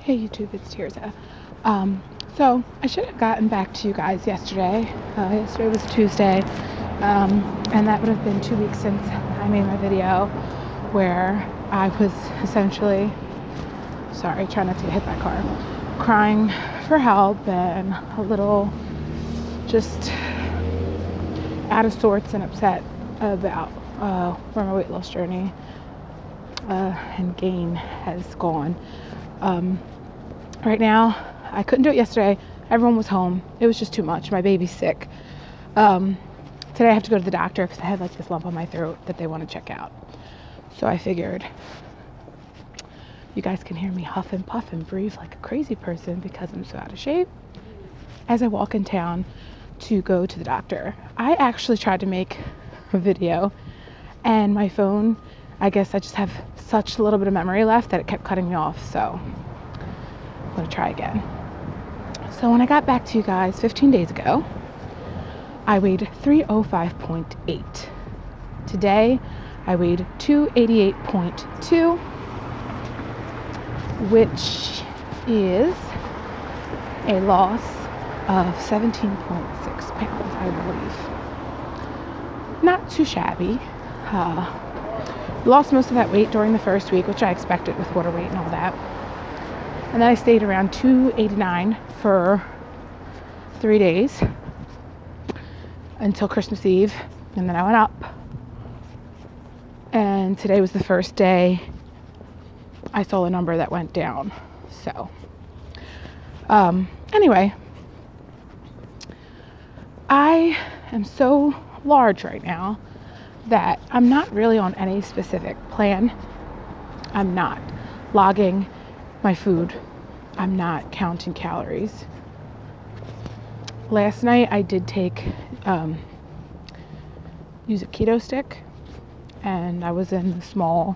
Hey YouTube, it's Tirza. So I should have gotten back to you guys yesterday. Yesterday was Tuesday, and that would have been 2 weeks since I made my video where I was essentially, sorry, trying not to get hit by a car, crying for help and a little just out of sorts and upset about where my weight loss journey and gain has gone. Right now, I couldn't do it yesterday. Everyone was home. It was just too much. My baby's sick. Today I have to go to the doctor because I had like this lump on my throat that they want to check out. So I figured you guys can hear me huff and puff and breathe like a crazy person because I'm so out of shape as I walk in town to go to the doctor. I actually tried to make a video and my phone, I guess I just have such a little bit of memory left that it kept cutting me off. So I'm going to try again. So when I got back to you guys 15 days ago, I weighed 305.8. Today, I weighed 288.2, which is a loss of 17.6 pounds, I believe. Not too shabby. Lost most of that weight during the first week, which I expected with water weight and all that. And then I stayed around 289 for 3 days until Christmas Eve, and then I went up. And today was the first day I saw a number that went down. So, anyway, I am so large right now that I'm not really on any specific plan. I'm not logging my food. I'm not counting calories. Last night I did use a keto stick, and I was in the small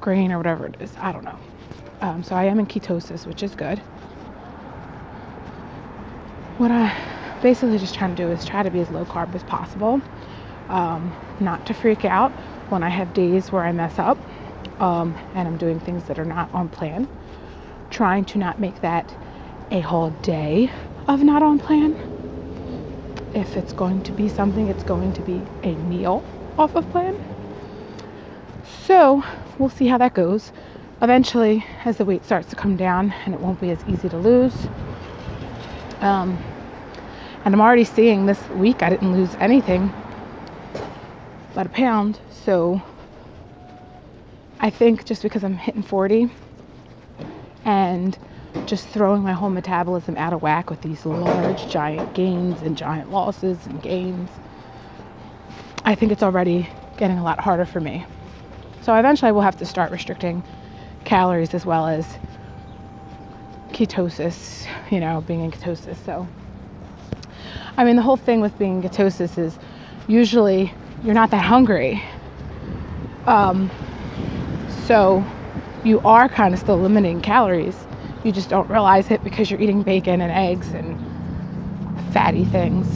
grain or whatever it is. I don't know. So I am in ketosis, which is good. What I basically just trying to do is try to be as low carb as possible. Not to freak out when I have days where I mess up and I'm doing things that are not on plan. Trying to not make that a whole day of not on plan. If it's going to be something, it's going to be a meal off of plan. So we'll see how that goes. Eventually, as the weight starts to come down and it won't be as easy to lose. And I'm already seeing this week I didn't lose anything but a pound. So I think just because I'm hitting 40 and just throwing my whole metabolism out of whack with these large giant gains and giant losses and gains, I think it's already getting a lot harder for me. So eventually I will have to start restricting calories as well as ketosis, being in ketosis. So I mean, the whole thing with being in ketosis is usually you're not that hungry. So you are kind of still limiting calories. You just don't realize it because you're eating bacon and eggs and fatty things.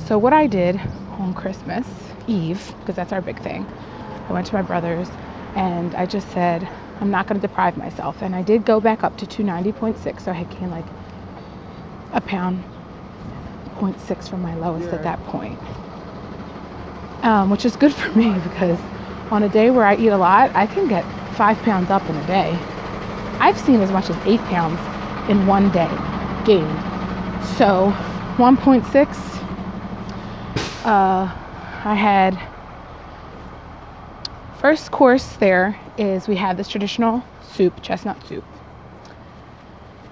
So what I did on Christmas Eve, because that's our big thing, I went to my brother's and I just said, I'm not going to deprive myself. And I did go back up to 290.6, so I had gained like a pound, 0.6 from my lowest at that point. Which is good for me because on a day where I eat a lot, I can get 5 pounds up in a day. I've seen as much as 8 pounds in one day gained. So 1.6, I had, first course there is we have this traditional soup, chestnut soup.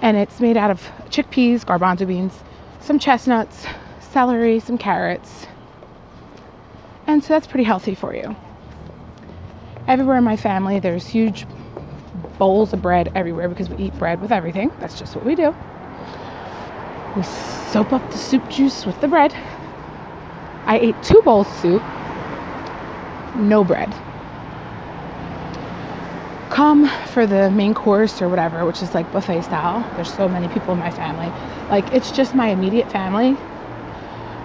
And it's made out of chickpeas, garbanzo beans, some chestnuts, celery, some carrots. And so that's pretty healthy for you. Everywhere in my family, there's huge bowls of bread everywhere because we eat bread with everything. That's just what we do. We soak up the soup juice with the bread. I ate 2 bowls of soup, no bread. Come for the main course or whatever, which is like buffet style. There's so many people in my family. Like, it's just my immediate family.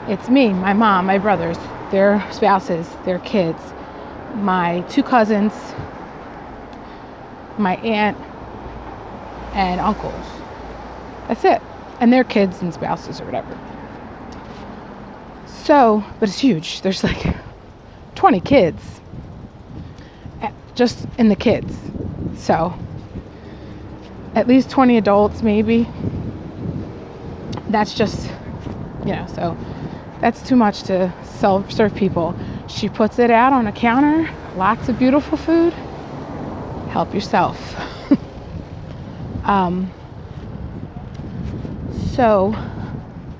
It's me, my mom, my brothers, their spouses, their kids, my 2 cousins, my aunt, and uncles. That's it. And their kids and spouses or whatever. So, but it's huge. There's like 20 kids just in the kids. So, at least 20 adults maybe. That's just, so that's too much to serve people. She puts it out on a counter, lots of beautiful food. Help yourself. So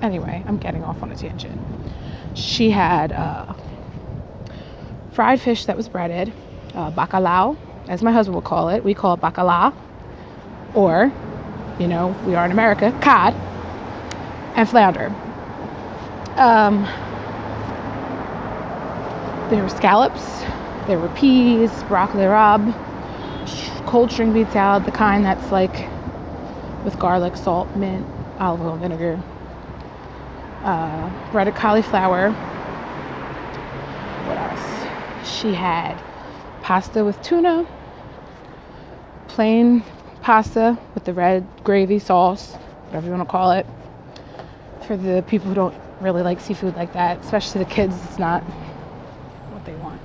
anyway, I'm getting off on a tangent. She had fried fish that was breaded, bacalao, as my husband would call it. We call it bacala, or, we are in America, cod, and flounder. There were scallops, there were peas, broccoli rabe, cold string bean salad, the kind that's like with garlic, salt, mint, olive oil, vinegar, breaded cauliflower. What else? She had pasta with tuna, plain pasta with the red gravy sauce, whatever you want to call it. For the people who don't really like seafood like that, especially the kids, it's not what they want.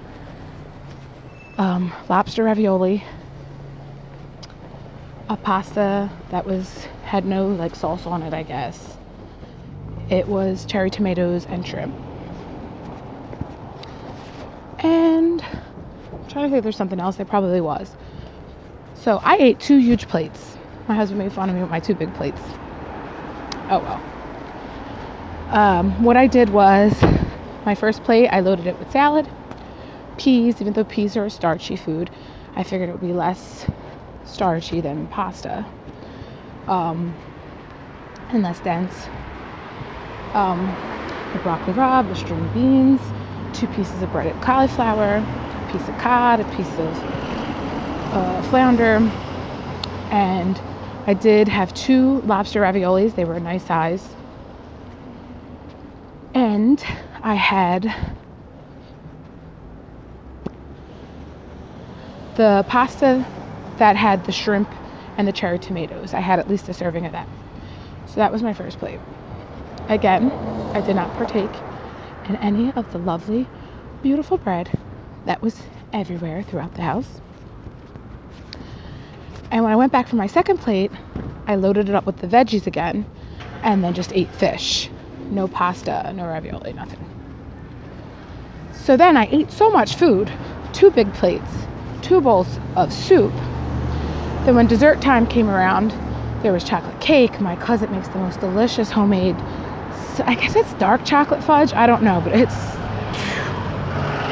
Lobster ravioli, a pasta that had no like sauce on it, I guess. It was cherry tomatoes and shrimp. And I'm trying to think if there's something else. There probably was. So I ate 2 huge plates. My husband made fun of me with my 2 big plates. Oh well. What I did was, my first plate, I loaded it with salad, peas. Even though peas are a starchy food, I figured it would be less starchy than pasta, and less dense. The broccoli rabe, the string beans, 2 pieces of breaded cauliflower, a piece of cod, a piece of flounder, and I did have 2 lobster raviolis. They were a nice size. And I had the pasta that had the shrimp and the cherry tomatoes. I had at least a serving of that. So that was my first plate. Again, I did not partake in any of the lovely, beautiful bread that was everywhere throughout the house. And when I went back for my second plate, I loaded it up with the veggies again, and then just ate fish. No pasta, no ravioli, nothing. So then I ate so much food, 2 big plates, 2 bowls of soup. Then when dessert time came around, there was chocolate cake. My cousin makes the most delicious homemade, I guess it's dark chocolate fudge. I don't know, but it's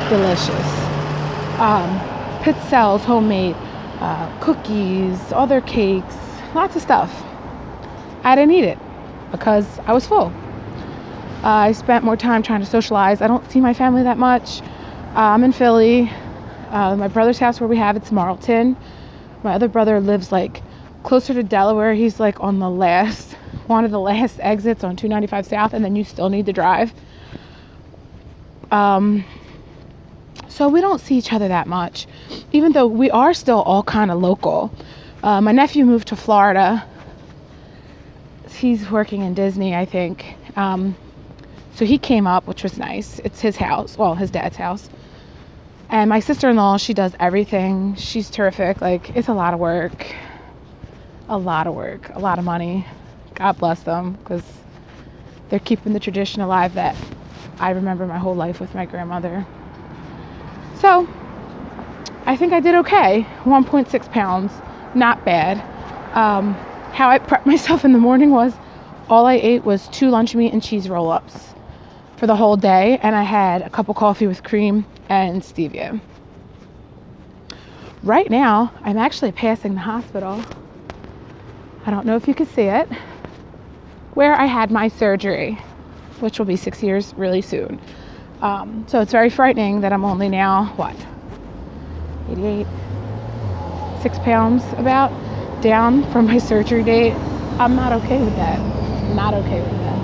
delicious. Pizzelles, homemade, cookies, other cakes, lots of stuff. I didn't eat it because I was full. I spent more time trying to socialize. I don't see my family that much. I'm in Philly. My brother's house where we have it's Marlton. My other brother lives like closer to Delaware. He's like on one of the last exits on 295 South, and then you still need to drive. So we don't see each other that much, even though we are still all kind of local. My nephew moved to Florida. He's working in Disney, I think. So he came up, which was nice. It's his house, well, his dad's house. And my sister-in-law, she does everything. She's terrific. Like, it's a lot of work, a lot of money. God bless them, because they're keeping the tradition alive that I remember my whole life with my grandmother. So I think I did okay. 1.6 pounds, not bad. How I prepped myself in the morning was, all I ate was 2 lunch meat and cheese roll-ups for the whole day, and I had a cup of coffee with cream and stevia. Right now, I'm actually passing the hospital. I don't know if you can see it, where I had my surgery, which will be 6 years really soon. So it's very frightening that I'm only now, 88, 6 pounds about down from my surgery date. I'm not okay with that. Not okay with that.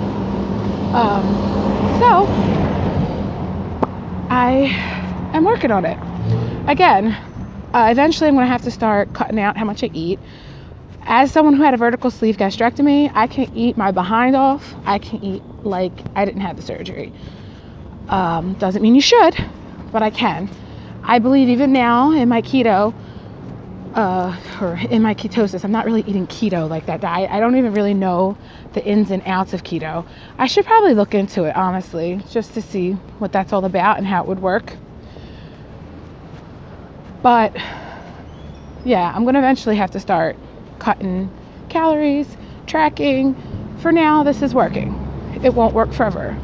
So I am working on it. Again, Eventually I'm going to have to start cutting out how much I eat. As someone who had a vertical sleeve gastrectomy, I can eat my behind off. I can eat like I didn't have the surgery. Doesn't mean you should, but I can. I believe even now in my keto, or in my ketosis, I'm not really eating keto like that. I don't even really know the ins and outs of keto. I should probably look into it, honestly, just to see what that's all about and how it would work. But yeah, I'm going to eventually have to start cutting calories, tracking. For now, this is working. It won't work forever.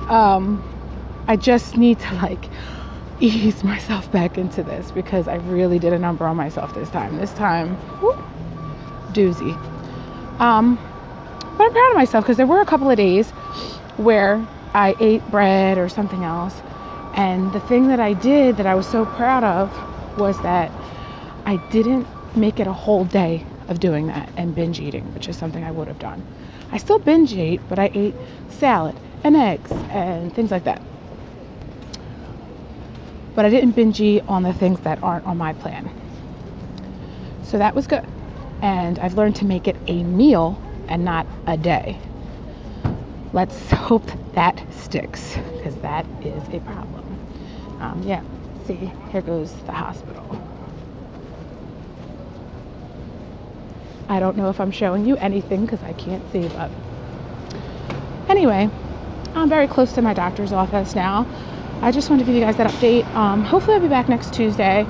I just need to like ease myself back into this because I really did a number on myself this time. Whoop, doozy. But I'm proud of myself because there were a couple of days where I ate bread or something else. And the thing that I did that I was so proud of was that I didn't make it a whole day of doing that and binge eating, which is something I would have done. I still binge ate, but I ate salad and eggs and things like that. But I didn't binge eat on the things that aren't on my plan. So that was good. And I've learned to make it a meal and not a day. Let's hope that sticks, because that is a problem. Yeah, see, here goes the hospital. I don't know if I'm showing you anything because I can't see, but anyway, I'm very close to my doctor's office now. I just wanted to give you guys that update. Hopefully I'll be back next Tuesday.